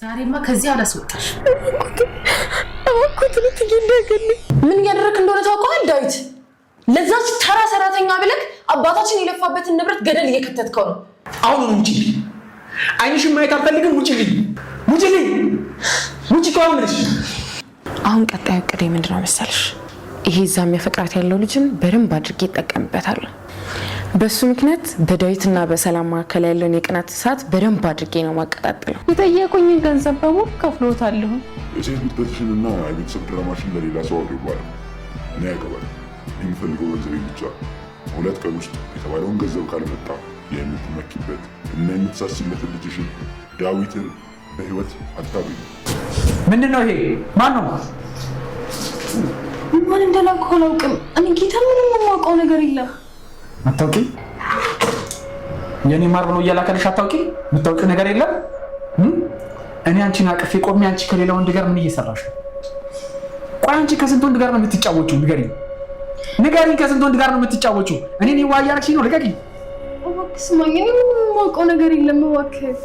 ዛሬማ ከዚህ አላስወጣሽ አኩት ልትገደገኝ ምን ያደረክ እንደሆነ ታውቀዋል ዳዊት ለዛች ተራ ሰራተኛ ብለክ አባታችን የለፋበትን ንብረት ገደል እየከተትከው ነው አሁን ውጪ አይንሽ ማየት አልፈልግም ውጪ ቆምልሽ አሁን ቀጣዩ እቅዴ ምንድነው መሰልሽ ይሄ ዛም የፍቅራት ያለው ልጅን በደንብ አድርጌ እጠቀምበታለሁ በሱ ምክንያት በዳዊትና በሰላም ማከለ ያለውን የቅናት እሳት በደንብ አድርጌ ነው ማቀጣጠለው የጠየቁኝ ገንዘብ በሙሉ ከፍሎታለሁ የሴት ብትሽንና የቤተሰብ ድራማሽን ለሌላ ሰው አውርባል እኔ ያቀባል የሚፈልገው ገንዘብ ብቻ ሁለት ቀን ውስጥ የተባለውን ገንዘብ ካልመጣ የምትመኪበት እና የምትሳስለት ልጅሽን ዳዊትን በህይወት አታገኙ ምንድነው ይሄ ማን ነው ማን እንደላከው አላውቅም እኔ ጌታ ምንም የማውቀው ነገር የለም አታውቂ የኔ ማር ብሎ እያላከልሽ አታውቂ የምታውቂው ነገር የለም እኔ አንቺን አቅፌ ቆሜ አንቺ ከሌላ ወንድ ጋር ምን እየሰራሽ ነው ቆይ አንቺ ከስንት ወንድ ጋር ነው የምትጫወቹው ንገሪኝ ከስንት ወንድ ጋር ነው የምትጫወቹው እኔ ዋያልሽ ነው ልቀቂ እባክህ ስማኝ እኔ ምንም የማውቀው ነገር የለም እባክህ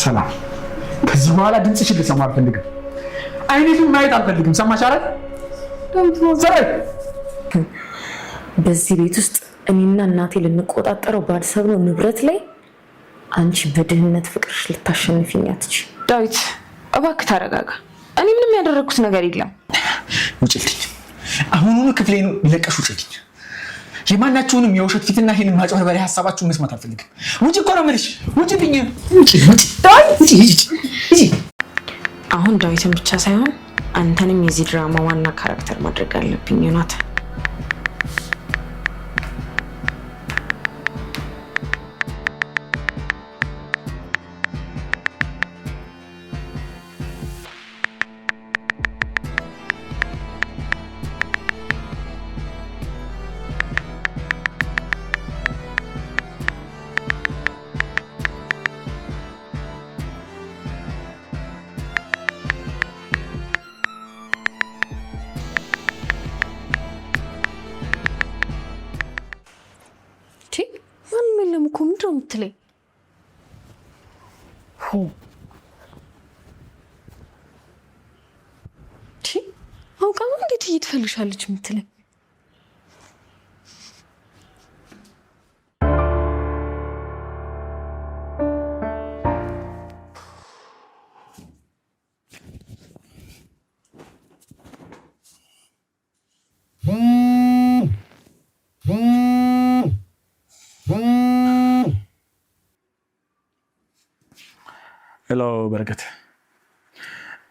ሰላም ከዚህ በኋላ ድምፅሽን ልሰማ አልፈልግም አይኔቱን ማየት አልፈልግም ሰማሽ አይደል ሰራይ በዚህ ቤት ውስጥ እኔና እናቴ ልንቆጣጠረው ባልሰብነው ንብረት ላይ አንቺ በድህነት ፍቅርሽ ልታሸንፊኝ አትች ዳዊት እባክህ ተረጋጋ እኔ ምንም ያደረኩት ነገር የለም ውጪልኝ አሁኑኑ ክፍሌን ለቀሽ ውጪልኝ የማናችሁንም የውሸት ፊትና ይሄንን ማጭበርበሪያ ሐሳባችሁን መስማት አልፈልግም ውጪ እኮ ነው የምልሽ ውጪልኝ ውጪ አሁን ዳዊትን ብቻ ሳይሆን አንተንም የዚህ ድራማ ዋና ካራክተር ማድረግ አለብኝ ዮናታን ምንድነው የምትለኝ? አውቃ ነው እንዴት እየትፈልሻለች የምትለኝ? ሄሎ በረከት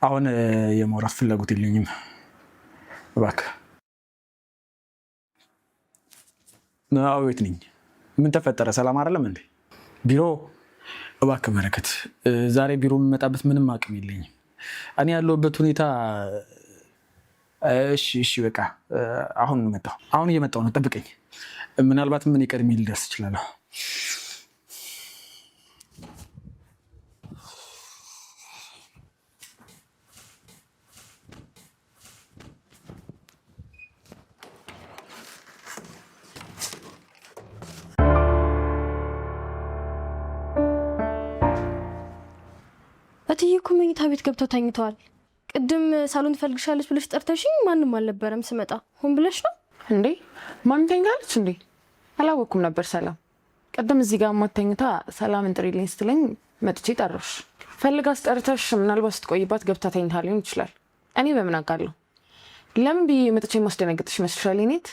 አሁን የማውራት ፍላጎት የለኝም እባክህ ነው ቤት ነኝ ምን ተፈጠረ ሰላም አይደለም እንዴ ቢሮ እባክህ በረከት ዛሬ ቢሮ የምመጣበት ምንም አቅም የለኝም እኔ ያለሁበት ሁኔታ እሺ በቃ አሁን እየመጣሁ ነው ጠብቀኝ ምናልባት ምን ይቀድም ልደርስ እችላለሁ እትዬ እኮ መኝታ ቤት ገብተው ተኝተዋል። ቅድም ሳሎን ትፈልግሻለች ብለሽ ጠርተሽኝ ማንም አልነበረም ስመጣ። ሆን ብለሽ ነው እንዴ? ማን ተኛለች እንዴ? አላወኩም ነበር ሰላም። ቅድም እዚህ ጋር ማተኝታ ሰላምን ጥሪልኝ ስትለኝ መጥቼ ጠራሽ። ፈልጋ አስጠርተሽ ምናልባት ስትቆይባት ገብታ ተኝታ ሊሆን ይችላል። እኔ በምን አውቃለሁ? ለምን ብዬ መጥቼ ማስደነግጥሽ ይመስልሻል? እኔት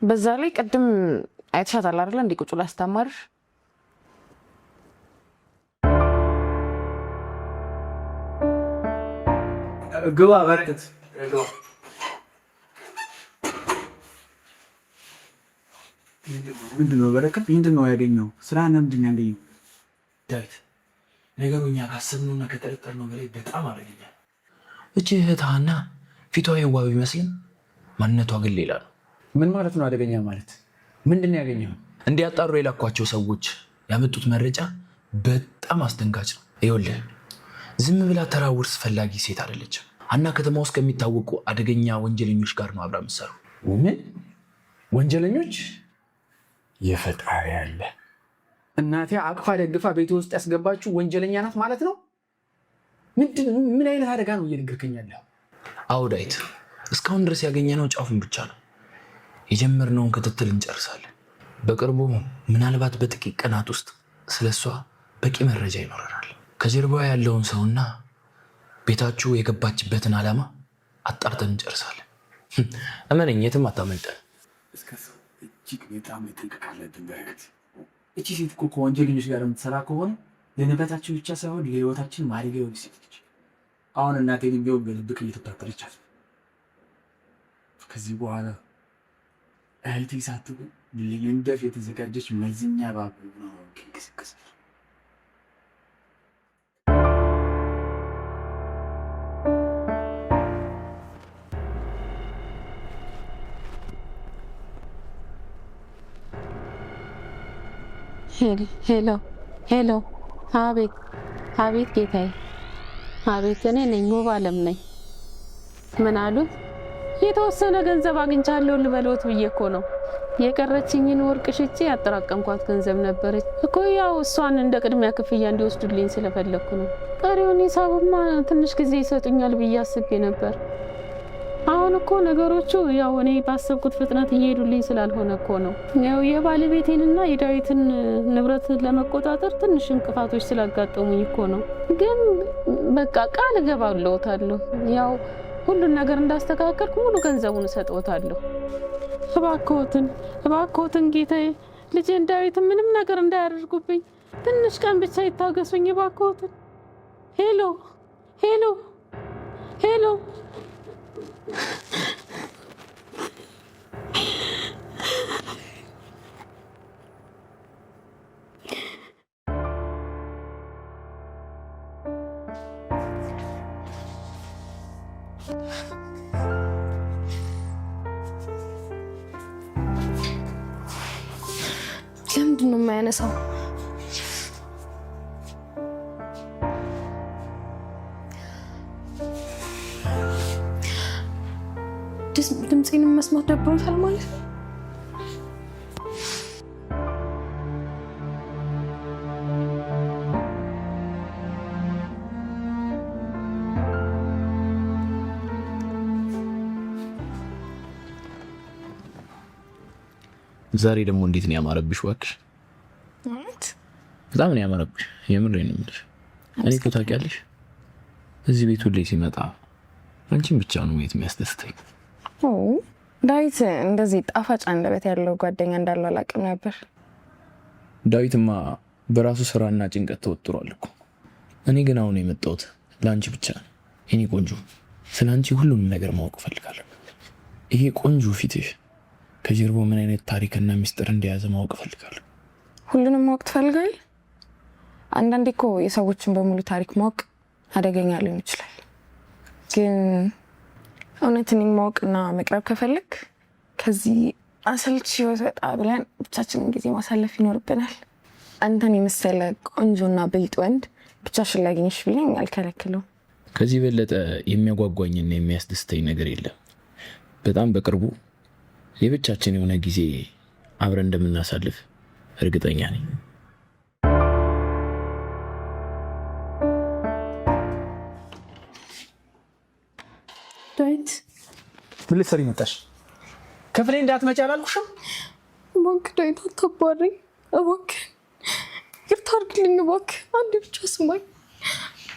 በዛ ላይ ቅድም አይተሻታል አይደል እንዴ ቁጭ ብላ ስታማርሽ? ግባ በረከት ምንድነው በረከት ምንድነው ያገኘው ስራ ምንድነው ያገኘው ዳዊት ነገሩኛ ካሰብነውና ከጠረጠርነው በላይ በጣም አደገኛ እቺ እህታና ፊቷ የዋብ ቢመስልም ማንነቷ ግን ሌላ ነው ምን ማለት ነው አደገኛ ማለት ምንድነው ያገኘው እንዲያጣሩ የላኳቸው ሰዎች ያመጡት መረጃ በጣም አስደንጋጭ ነው ይኸውልህ ዝም ብላ ተራ ውርስ ፈላጊ ሴት አይደለችም አና ከተማ ውስጥ ከሚታወቁ አደገኛ ወንጀለኞች ጋር ነው አብራ የምትሰሩ ምን ወንጀለኞች የፈጣሪ ያለ እናቴ አቅፋ ደግፋ ቤት ውስጥ ያስገባችሁ ወንጀለኛ ናት ማለት ነው ምን አይነት አደጋ ነው እየነገርከኝ ያለው? አዎ ዳዊት፣ እስካሁን ድረስ ያገኘነው ጫፉን ብቻ ነው። የጀመርነውን ክትትል እንጨርሳለን። በቅርቡ ምናልባት በጥቂት ቀናት ውስጥ ስለሷ በቂ መረጃ ይኖረናል። ከጀርባዋ ያለውን ሰውና ቤታችሁ የገባችበትን ዓላማ አጣርተን እንጨርሳለን። እመነኝ፣ የትም አታመልጠን። እስከሰው እጅግ በጣም መጠንቀቅ አለብን። እቺ ሴት እኮ ከወንጀለኞች ጋር የምትሰራ ከሆነ ለንብረታችን ብቻ ሳይሆን ለህይወታችን ማሪጋ የሆነች ሴት ነች። አሁን እናቴን ቢሆን በድብቅ እየተከታተለቻት ነው። ከዚህ በኋላ እህቴ ሳትሆን ልንደፍ የተዘጋጀች መርዘኛ እባብ ነው እንቅስቃሴ። ሄሎ ሄሎ። አቤት አቤት ጌታዬ፣ አቤት። እኔ ነኝ ውብ አለም ነኝ። ምን አሉት? የተወሰነ ገንዘብ አግኝቻለሁ ልበሎት ብዬ እኮ ነው። የቀረችኝን ወርቅ ሽጬ ያጠራቀምኳት ገንዘብ ነበረች እኮ፣ ያው እሷን እንደ ቅድሚያ ክፍያ እንዲወስዱልኝ ስለፈለኩ ነው። ቀሪውን ሂሳብማ ትንሽ ጊዜ ይሰጡኛል ብዬ አስቤ ነበር። አሁን እኮ ነገሮቹ ያው እኔ ባሰብኩት ፍጥነት እየሄዱልኝ ስላልሆነ እኮ ነው። ያው የባለቤቴንና የዳዊትን ንብረት ለመቆጣጠር ትንሽ እንቅፋቶች ስላጋጠሙኝ እኮ ነው። ግን በቃ ቃል እገባለሁታለሁ፣ ያው ሁሉን ነገር እንዳስተካከልኩ ሙሉ ገንዘቡን እሰጥዎታለሁ። እባክዎትን ጌታዬ፣ ልጄን ዳዊትን ምንም ነገር እንዳያደርጉብኝ ትንሽ ቀን ብቻ ይታገሱኝ እባክዎትን። ሄሎ ሄሎ ሄሎ። ለምንድን ነው የማያነሳው? ድምፄንም መስማት ደብሮታል ማለት ነው። ዛሬ ደግሞ እንዴት ነው ያማረብሽ? እባክሽ በጣም ነው ያማረብሽ። የምሬን ነው የምልሽ። እኔ እኮ ታውቂያለሽ፣ እዚህ ቤቱ ላይ ሲመጣ አንቺን ብቻ ነው ማየት የሚያስደስተኝ። ዳዊት እንደዚህ ጣፋጭ አንደበት ያለው ጓደኛ እንዳለው አላውቅም ነበር። ዳዊትማ በራሱ ስራና ጭንቀት ተወጥሯል እኮ። እኔ ግን አሁን የመጣሁት ለአንቺ ብቻ ነው። የኔ ቆንጆ፣ ስለ አንቺ ሁሉንም ነገር ማወቅ እፈልጋለሁ። ይሄ ቆንጆ ፊትሽ ከጀርባው ምን አይነት ታሪክና ሚስጥር እንደያዘ ማወቅ እፈልጋለሁ። ሁሉንም ማወቅ ትፈልጋለህ? አንዳንዴ እኮ የሰዎችን በሙሉ ታሪክ ማወቅ አደገኛ ሊሆን ይችላል። ግን እውነትን ማወቅና መቅረብ ከፈለግ ከዚህ አሰልቺ ህይወት ወጣ ብለን ብቻችንን ጊዜ ማሳለፍ ይኖርብናል። አንተን የመሰለ ቆንጆና ብልጥ ወንድ ብቻሽን ላገኝሽ ብለኝ አልከለክለውም። ከዚህ በለጠ የሚያጓጓኝና የሚያስደስተኝ ነገር የለም። በጣም በቅርቡ የብቻችን የሆነ ጊዜ አብረን እንደምናሳልፍ እርግጠኛ ነኝ። ዳዊት፣ ምን ልትሰሪ መጣሽ? ክፍሌ እንዳትመጪ አላልኩሽም? እባክህ ዳዊት አታባረኝ እባክህ። ይቅርታ አድርግልኝ እባክህ። አንድ ብቻ ስማኝ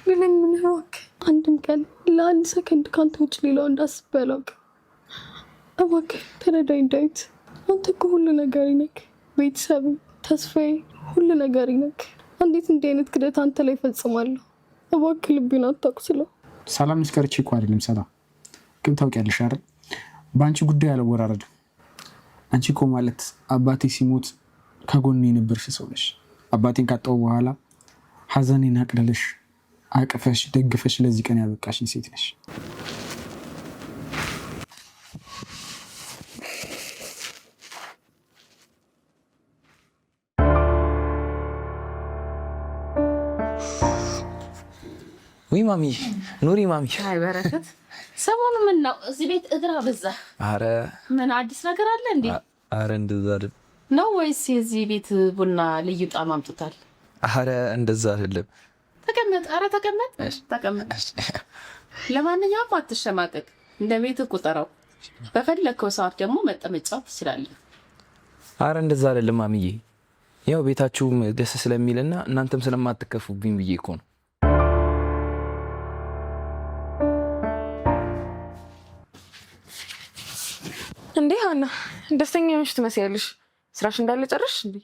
ልለምንህ እባክህ። አንድም ቀን ለአንድ ሰከንድ ካንተ ውጭ ሌላው እንዳስብ አላውቅም። እባክህ ተረዳኝ ዳዊት። አንተ እኮ ሁሉ ነገር ነክ፣ ቤተሰብ፣ ተስፋዬ፣ ሁሉ ነገር ነክ። እንዴት እንዲህ አይነት ክደት አንተ ላይ ፈጽማለሁ? እባክህ ልቤን አታቁስለው። ሰላም ንስከርቼ እኮ አይደለም ሰላም፣ ግን ታውቂያለሽ አይደል በአንቺ ጉዳይ አልወራረድም። አንቺ እኮ ማለት አባቴ ሲሞት ከጎኔ የነበርሽ ሰው ነሽ። አባቴን ካጣሁ በኋላ ሀዘኔን አቅልለሽ አቅፈሽ ደግፈሽ ለዚህ ቀን ያበቃሽኝ ሴት ነሽ። ወይ ማሚ ኑሪ ማሚ። አይ በረከት፣ ሰሞኑ ምን ነው እዚህ ቤት እግራ በዛ? አረ ምን አዲስ ነገር አለ እንዴ? አረ እንደዛ አይደል ነው ወይስ የዚህ ቤት ቡና ልዩ ጣዕም አምጥቷል? አረ እንደዛ አይደለም። ተቀመጥ። ኧረ ተቀመጥ ተቀመጥ። ለማንኛውም አትሸማቀቅ፣ እንደ ቤት ቁጠረው። በፈለግከው ሰዓት ደግሞ መጠመጫው ትችላለህ። አረ እንደዛ አይደለም ማሚዬ፣ ያው ቤታችሁም ደስ ስለሚልና እናንተም ስለማትከፉብኝ ብዬ እኮ ነው። እንዴ ሀና ደስተኛ ነሽ ትመስያለሽ። ስራሽ እንዳለ ጨረሽ እንዴ?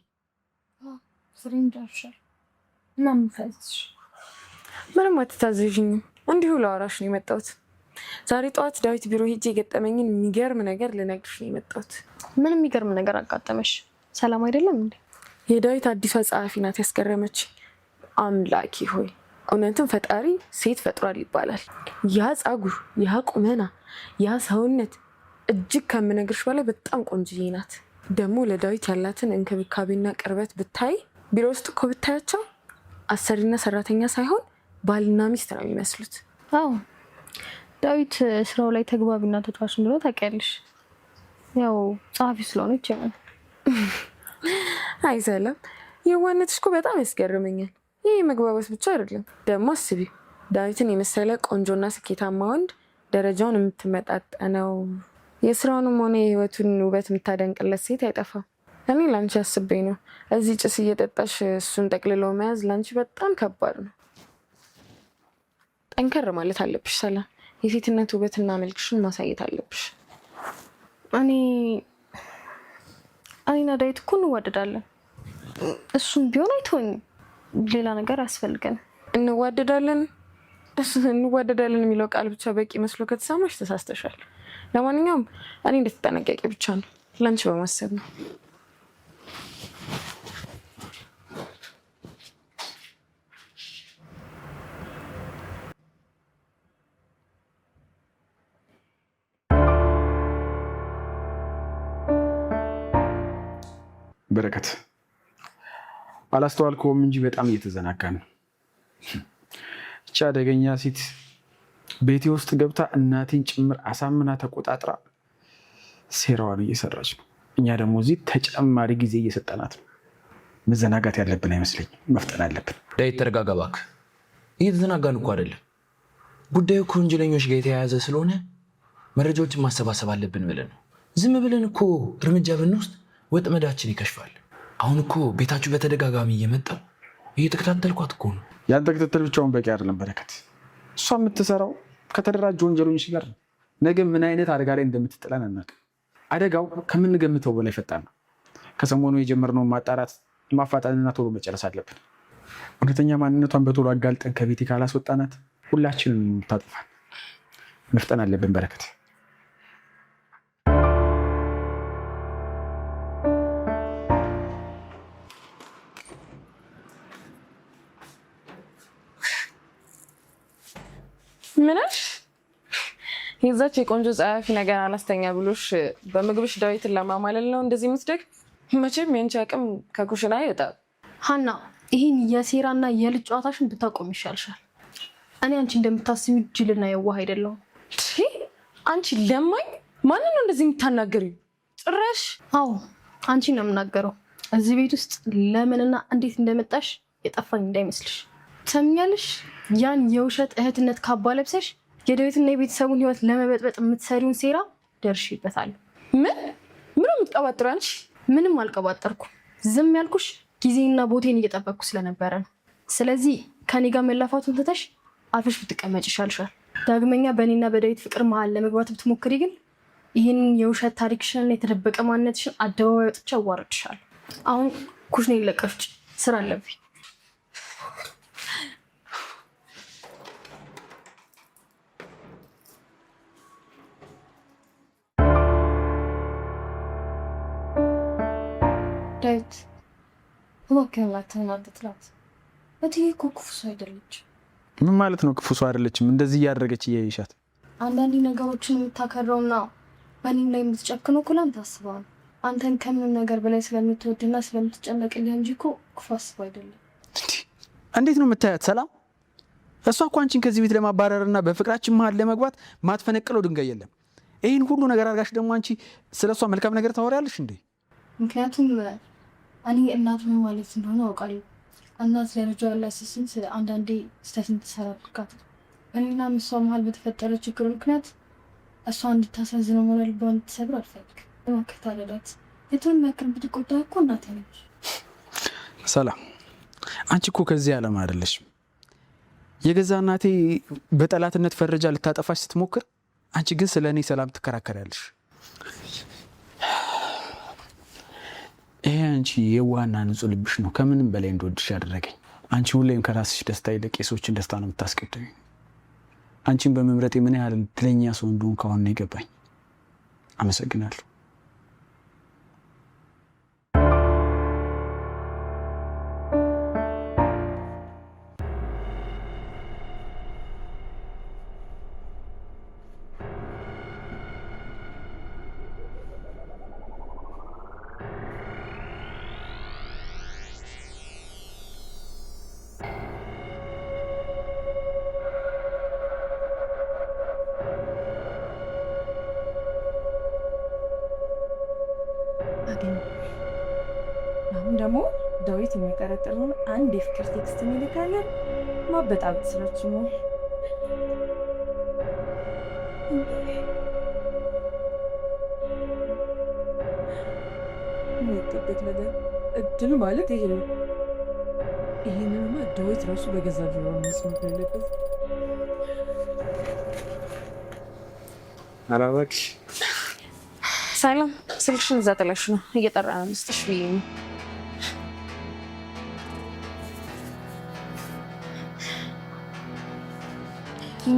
ስራዬን ጨርሻለሁ። እና ምን ፈልግሽ? ምንም አትታዘዥኝም። እንዲሁ ላወራሽ ነው የመጣሁት። ዛሬ ጠዋት ዳዊት ቢሮ ሄጄ የገጠመኝን የሚገርም ነገር ልነግርሽ ነው የመጣሁት። ምን የሚገርም ነገር አጋጠመሽ? ሰላም አይደለም እንዴ? የዳዊት አዲሷ ጸሐፊ ናት ያስገረመች። አምላኪ ሆይ እውነትም ፈጣሪ ሴት ፈጥሯል ይባላል። ያ ጸጉር፣ ያ ቁመና፣ ያ ሰውነት እጅግ ከምነግርሽ በላይ በጣም ቆንጅዬ ናት። ደግሞ ለዳዊት ያላትን እንክብካቤና ቅርበት ብታይ፣ ቢሮ ውስጥ እኮ ብታያቸው አሰሪና ሰራተኛ ሳይሆን ባልና ሚስት ነው የሚመስሉት። አዎ ዳዊት ስራው ላይ ተግባቢና ተጫዋች እንደሆነ ታውቂያለሽ። ያው ጸሐፊ ስለሆነች ይሆናል። አይ ሰላም፣ የዋነትሽ እኮ በጣም ያስገርመኛል። ይህ መግባባት ብቻ አይደለም። ደግሞ አስቢ፣ ዳዊትን የመሰለ ቆንጆና ስኬታማ ወንድ ደረጃውን የምትመጣጠነው የስራውንም ሆነ የህይወቱን ውበት የምታደንቅለት ሴት አይጠፋም። እኔ ላንቺ አስቤኝ ነው። እዚህ ጭስ እየጠጣሽ እሱን ጠቅልሎ መያዝ ላንቺ በጣም ከባድ ነው። ጠንከር ማለት አለብሽ ሰላም። የሴትነት ውበትና መልክሽን ማሳየት አለብሽ። እኔና ዳዊት እኮ እንዋደዳለን። እሱም ቢሆን አይተወኝም። ሌላ ነገር አያስፈልገን። እንዋደዳለን የሚለው ቃል ብቻ በቂ መስሎ ከተሰማሽ ተሳስተሻል። ለማንኛውም እኔ እንድትጠነቀቂ ብቻ ነው፣ ላንቺ በማሰብ ነው። በረከት አላስተዋልከውም እንጂ በጣም እየተዘናጋ ነው። እቺ አደገኛ ሴት ቤቴ ውስጥ ገብታ እናቴን ጭምር አሳምና ተቆጣጥራ ሴራዋን እየሰራች ነው። እኛ ደግሞ እዚህ ተጨማሪ ጊዜ እየሰጠናት ነው። መዘናጋት ያለብን አይመስለኝም። መፍጠን አለብን። ዳዊት ተረጋጋ እባክህ። እየተዘናጋን እኮ አይደለም። ጉዳዩ ከወንጀለኞች ጋር የተያያዘ ስለሆነ መረጃዎችን ማሰባሰብ አለብን ብለን ነው። ዝም ብለን እኮ እርምጃ ብንወስድ ወጥመዳችን ይከሽፋል። አሁን እኮ ቤታችሁ በተደጋጋሚ እየመጣው እየተከታተልኳት እኮ ነው። ያንተ ክትትል ብቻውን በቂ አይደለም በረከት። እሷ የምትሰራው ከተደራጁ ወንጀለኞች ጋር ነው። ነገ ምን አይነት አደጋ ላይ እንደምትጥለን አናውቅም። አደጋው ከምንገምተው በላይ ፈጣን ነው። ከሰሞኑ የጀመርነውን ማጣራት ማፋጠንና ቶሎ መጨረስ አለብን። እውነተኛ ማንነቷን በቶሎ አጋልጠን ከቤቴ ካላስወጣናት ሁላችንም ታጥፋል። መፍጠን አለብን በረከት። ምንሽ የዛች የቆንጆ ጸሐፊ ነገር አላስተኛ ብሎሽ በምግብሽ ዳዊትን ለማማለል ነው እንደዚህ የምትደግ? መቼም የአንቺ አቅም ከኩሽና አይወጣም። ሀና ይህን የሴራና የልጅ ጨዋታሽን ብታቆም ይሻልሻል። እኔ አንቺ እንደምታስቢው ጅልና የዋህ አይደለሁም። አንቺ ለማኝ፣ ማንን ነው እንደዚህ የምታናገሪው? ጭራሽ አዎ አንቺ ነው የምናገረው። እዚህ ቤት ውስጥ ለምንና እንዴት እንደመጣሽ የጠፋኝ እንዳይመስልሽ። ትሰሚኛለሽ? ያን የውሸት እህትነት ካባ ለብሰሽ የዳዊትና የቤተሰቡን ህይወት ለመበጥበጥ የምትሰሪውን ሴራ ደርሼበታለሁ። ምን የምትቀባጥሪው አንቺ? ምንም አልቀባጠርኩም። ዝም ያልኩሽ ጊዜና ቦቴን እየጠበቅኩ ስለነበረ ነው። ስለዚህ ከኔ ጋር መላፋቱን ትተሽ አርፈሽ ብትቀመጭ ይሻልሻል። ዳግመኛ በእኔና በዳዊት ፍቅር መሀል ለመግባት ብትሞክሪ ግን ይህን የውሸት ታሪክሽንና የተደበቀ ማንነትሽን አደባባይ ወጥቼ አዋርድሻለሁ። አሁን ኩሽኔን ለቀሽ ውጪ፣ ስራ አለብኝ። ዳዊት እባክህን ላትናደድላት። እትዬ እኮ ክፉ ሰው አይደለችም። ምን ማለት ነው ክፉ ሰው አይደለችም? እንደዚህ እያደረገች እያየሻት አንዳንዴ ነገሮችን የምታከረውና በእኔም ላይ የምትጨክነው እኮ ላንተ አስባ ነው። አንተን ከምንም ነገር በላይ ስለምትወድና ስለምትጨነቅልህ እንጂ እኮ ክፉ አስባ አይደለም። እንዴት ነው የምታያት ሰላም? እሷ እኮ አንቺን ከዚህ ቤት ለማባረርና በፍቅራችን መሀል ለመግባት ማትፈነቅለው ድንጋይ የለም። ይህን ሁሉ ነገር አድርጋሽ ደግሞ አንቺ ስለ እሷ መልካም ነገር ታወሪያለሽ እንዴ? ምክንያቱም እኔ እናት ምን ማለት እንደሆነ አውቃለሁ። እናት ለልጇ ያላት ስስት አንዳንዴ ስህተትን ትሰራብካት። እኔና እሷ መሀል በተፈጠረ ችግር ምክንያት እሷ እንድታሳዝነው ሆነ ልቧን እንድትሰብር አልፈልግም። እባክህ ታረዳት። የቱንም ያክል ብትቆጣ እኮ እናቴ ነች። ሰላም፣ አንቺ እኮ ከዚህ ዓለም አይደለሽም። የገዛ እናቴ በጠላትነት ፈረጃ ልታጠፋሽ ስትሞክር፣ አንቺ ግን ስለ እኔ ሰላም ትከራከሪያለሽ። ይሄ አንቺ የዋህና ንጹህ ልብሽ ነው ከምንም በላይ እንደወድሽ ያደረገኝ። አንቺ ሁሌም ከራስሽ ደስታ ይልቅ የሰዎችን ደስታ ነው የምታስቀድሚው። አንቺን በመምረጤ ምን ያህል እድለኛ ሰው እንደሆንኩ አሁን ነው የገባኝ። አመሰግናለሁ። አሁን ደግሞ ዳዊት የሚጠረጥረውን አንድ የፍቅር ቴክስት እንልካለን። ማበጣበጥ ስራችን ነው። የሚወጣበት ነገር እድል ማለት ይሄ ነው። ይሄንንማ ዳዊት ራሱ በገዛ ጆሮ መስማት ያለበት። ኧረ እባክሽ ሰላም፣ ስልክሽን እዛ ጥለሽ ነው እየጠራ ነው ልስጥሽ ብዬ ነው።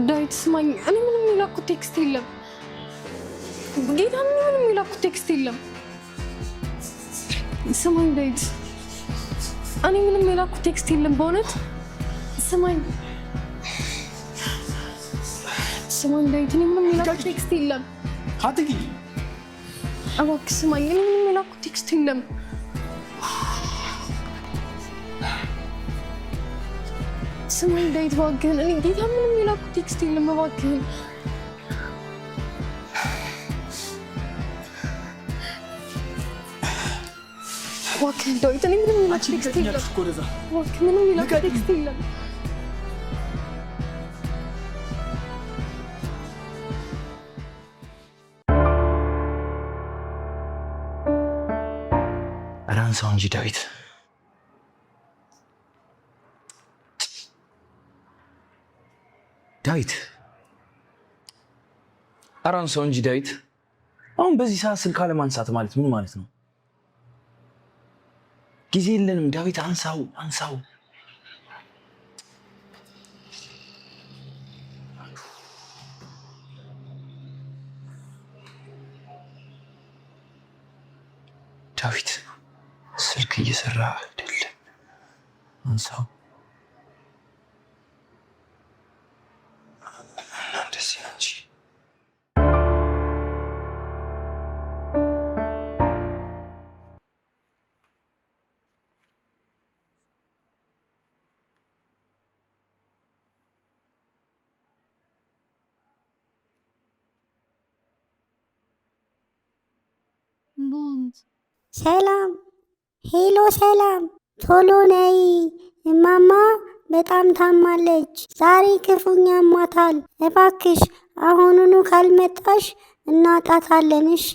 ዳዊት ስማኝ፣ እኔ ምንም የላኩት ቴክስት የለም። ጌታ ምንም የላኩት ቴክስት የለም። ስማኝ ዳዊት፣ እኔ ምንም የላኩት ቴክስት የለም። በእውነት ስማኝ ዳዊት፣ እኔ ምንም የላኩት ቴክስት የለም። አትጊ እባክህ ስማኝ፣ እኔ ምንም የላኩት ቴክስት የለም። ስማኝ ዳዊት እባክህን፣ እኔ ጌታ ምንም የላኩት ቴክስት የለም። እባክህን ዳዊት፣ እኔ ምንም የላኩት ቴክስት የለም። እባክህ ምንም የላኩት ቴክስት የለም። አንሳው እንጂ ዳዊት፣ ኧረ አንሳው እንጂ ዳዊት። አሁን በዚህ ሰዓት ስልክ አለማንሳት ማለት ምን ማለት ነው? ጊዜ የለንም ዳዊት፣ አንሳው። ዳዊት ስልክ እየሰራ አይደለም፣ አንሳው። እንደዚህ አንቺ ሰላም፣ ሄሎ ሰላም፣ ቶሎ ነይ፣ እማማ በጣም ታማለች። ዛሬ ክፉኛ አሟታል። እባክሽ አሁኑኑ ካልመጣሽ እናጣታለን። እሺ?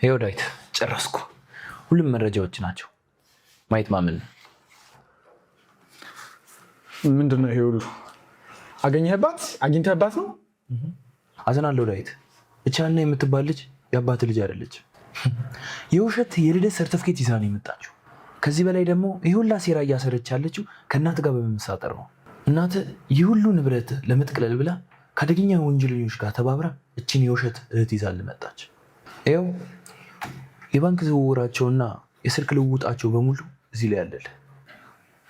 ይኸው ዳዊት ጨረስኩ። ሁሉም መረጃዎች ናቸው። ማየት ማመን ነው። ምንድን ነው ይሄ ሁሉ? አግኝተህባት ነው? አዝናለሁ ዳዊት። ብቻና የምትባል ልጅ የአባት ልጅ አይደለችም። የውሸት የልደት ሰርተፍኬት ይዛ ነው የመጣችው። ከዚህ በላይ ደግሞ ይህ ሁላ ሴራ እያሰረች ያለችው ከእናት ጋር በመመሳጠር ነው። እናት ይህ ሁሉ ንብረት ለመጥቅለል ብላ ከአደገኛ ወንጀለኞች ጋር ተባብራ እችን የውሸት እህት ይዛል መጣች። ይኸው የባንክ ዝውውራቸውና የስልክ ልውውጣቸው በሙሉ እዚህ ላይ ያለል።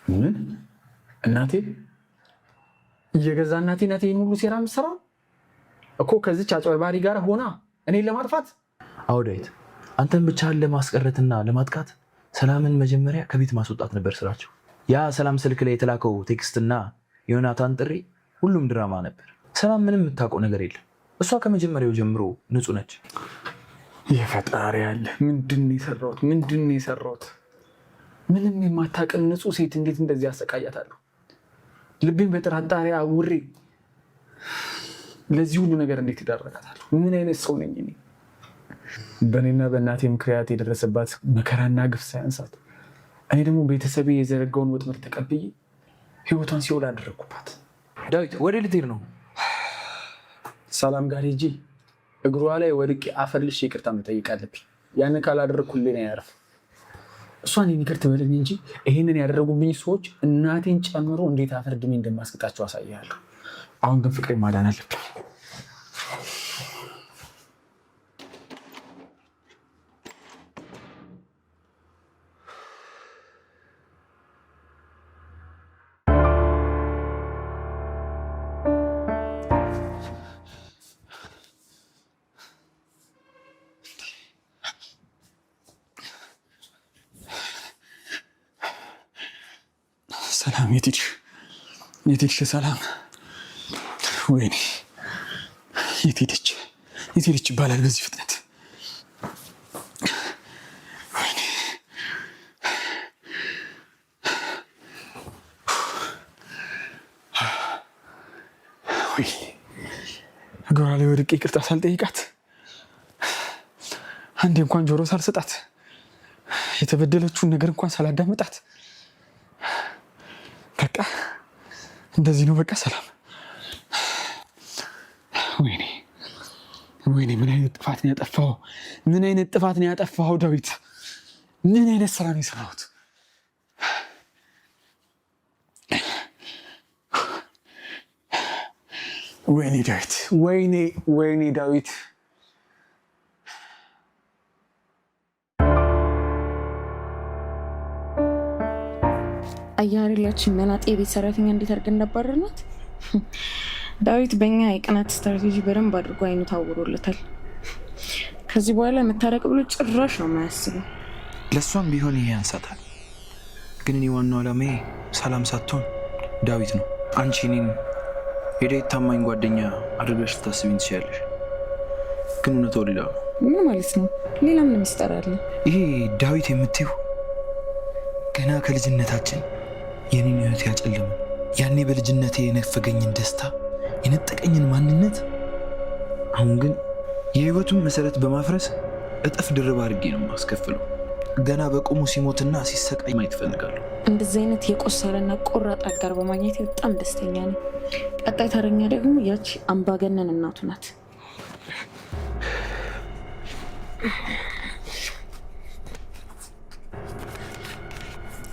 ምን? እናቴ የገዛ እናቴ ናት ይሄን ሁሉ ሴራ የምትሰራው እኮ ከዚች አጭበርባሪ ጋር ሆና እኔን ለማጥፋት። አዎ ዳዊት፣ አንተን ብቻህን ለማስቀረትና ለማጥቃት ሰላምን መጀመሪያ ከቤት ማስወጣት ነበር ስራቸው። ያ ሰላም ስልክ ላይ የተላከው ቴክስትና የዮናታን ጥሪ ሁሉም ድራማ ነበር። ሰላም ምንም የምታውቀው ነገር የለም። እሷ ከመጀመሪያው ጀምሮ ንጹህ ነች። የፈጣሪ ያለ ምንድን ነው የሰራሁት? ምንም የማታውቅን ንጹህ ሴት እንዴት እንደዚህ ያሰቃያታለሁ? ልቤን በጥርጣሬ አውሬ ለዚህ ሁሉ ነገር እንዴት ይዳረጋታለሁ? ምን አይነት ሰው ነኝ እኔ? በእኔና በእናቴ ምክንያት የደረሰባት መከራና ግፍ ሳያንሳት እኔ ደግሞ ቤተሰቤ የዘረጋውን ወጥመድ ተቀብዬ ህይወቷን ሲኦል አደረግኩባት። ዳዊት ወደ ልትሄድ ነው? ሰላም ጋር ሂጂ እግሯ ላይ ወድቄ አፈልሽ ይቅርታ መጠየቅ አለብኝ። ያንን ካላደረግኩልኝ ያረፍ እሷን ይቅር ትበለኝ እንጂ ይሄንን ያደረጉብኝ ሰዎች እናቴን ጨምሮ እንዴት አፈርድሜ እንደማስቀጣቸው አሳያለሁ። አሁን ግን ፍቅሬ ማዳን አለብኝ። ሰላም የት ሄድሽ? ሰላም ወይኔ የት ሄደች ይባላል በዚህ ፍጥነት? ወይኔ እግሯ ላይ ወድቄ ይቅርታ ሳልጠይቃት አንዴ እንኳን ጆሮ ሳልሰጣት የተበደለችውን ነገር እንኳን ሳላዳምጣት በቃ እንደዚህ ነው። በቃ ሰላም ወይኔ ምን አይነት ጥፋት ነው ያጠፋው? ዳዊት ምን አይነት ስራ ነው የሰራሁት? ወይኔ ዳዊት ወይኔ ዳዊት አያሌላችን መናጤ የቤት ሰራተኛ እንዴት አድርገን እንዳባረርናት። ዳዊት በእኛ የቅናት ስትራቴጂ በደንብ አድርጎ አይኑ ታውሮለታል። ከዚህ በኋላ መታረቅ ብሎ ጭራሽ ነው የማያስበው። ለእሷም ቢሆን ይሄ ያንሳታል። ግን እኔ ዋናው ዓላማዬ ሰላም ሳትሆን ዳዊት ነው። አንቺ እኔን የዳዊት ታማኝ ጓደኛ አድርገሽ ልታስቢኝ ትችያለሽ፣ ግን እውነታው ሌላ ነው። ምን ማለት ነው? ሌላ ምን ሚስጥር አለ? ይሄ ዳዊት የምትይው ገና ከልጅነታችን የኔን ህይወት ያጨለመ ያኔ በልጅነቴ የነፈገኝን ደስታ የነጠቀኝን ማንነት አሁን ግን የህይወቱን መሰረት በማፍረስ እጥፍ ድርብ አድርጌ ነው የማስከፍለው። ገና በቁሙ ሲሞትና ሲሰቃይ ማየት እፈልጋለሁ። እንደዚህ አይነት የቆሰለና ቆራጥ አጋር በማግኘት በጣም ደስተኛ ነኝ። ቀጣይ ተረኛ ደግሞ ያቺ አምባገነን እናቱ ናት።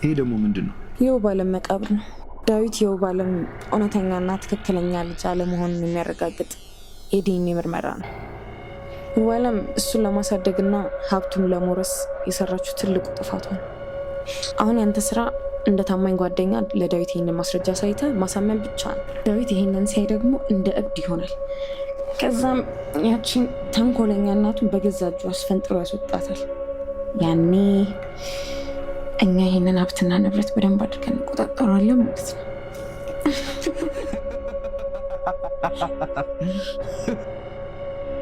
ይሄ ደግሞ ምንድን ነው? የውብ አለም መቃብር ነው። ዳዊት የውብ አለም እውነተኛና ትክክለኛ ልጅ አለመሆኑን የሚያረጋግጥ የዲኤንኤ ምርመራ ነው። ውብ አለም እሱን ለማሳደግና ሀብቱን ለመውረስ የሰራችው ትልቁ ጥፋቷ ነው። አሁን ያንተ ስራ እንደ ታማኝ ጓደኛ ለዳዊት ይህንን ማስረጃ ሳይተ ማሳመን ብቻ ነው። ዳዊት ይህንን ሳይ ደግሞ እንደ እብድ ይሆናል። ከዛም ያቺን ተንኮለኛ እናቱን በገዛ እጁ አስፈንጥሮ ያስወጣታል። ያኔ እኛ ይህንን ሀብትና ንብረት በደንብ አድርገን እንቆጣጠራለን ማለት ነው።